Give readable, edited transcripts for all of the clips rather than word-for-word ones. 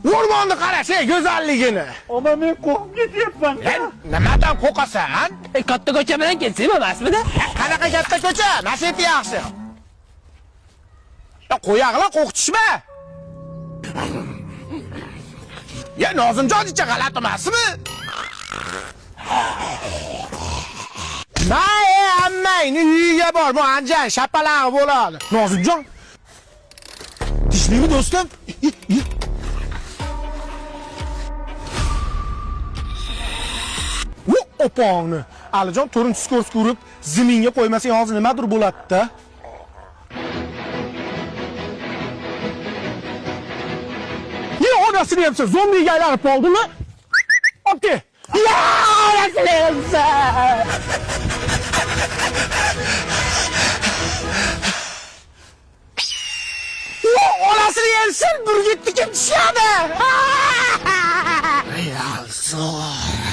O'rmonni qarash, go'zalligini. Ama men qo'rqib ketyapman. Nimadan qo'rqasan? Katta ko'cha bilan kelsam emasmidi? Qanaqa katta ko'cha? Nasib yaxshi. Qo'yaqlar qo'rqitishma. Ya Nozimjoncha g'alati emasmi? May ammangni uyiga bor, bu anjan shapalag'i bo'ladi. Nozimjon. Tishlimi do'stim? Opongni. Alijon to'rin skors ko'rib, ziminga qo'ymasang hozir nimadir bo'ladi-da. Ya onasini yapsa zombiga aylanib qoldimi? Opke. Ya onasini yapsa. Onasini yapsa burgitni kim tushadi? Real zo'r.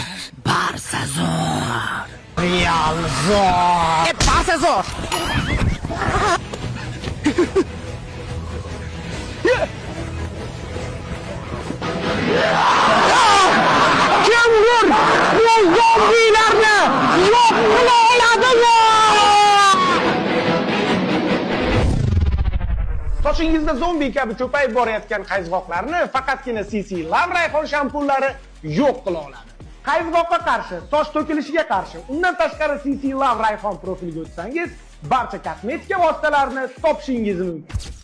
Barsa zo'r. Real zo'r. Barsa zo'r. Kim vur? Bu zombilarni yo'q qila oladimi? Sochingizda zombi kabi ko'payib borayotgan qayzg'oqlarni faqatgina CC Love Rayhon shampunlari yo'q qila oladi. Qayzg'oqqa qarshi, soch to'kilishiga qarshi, undan tashqari CC Love Rayhon profiliga o'tsangiz, barcha kosmetika vositalarini topishingiz mumkin.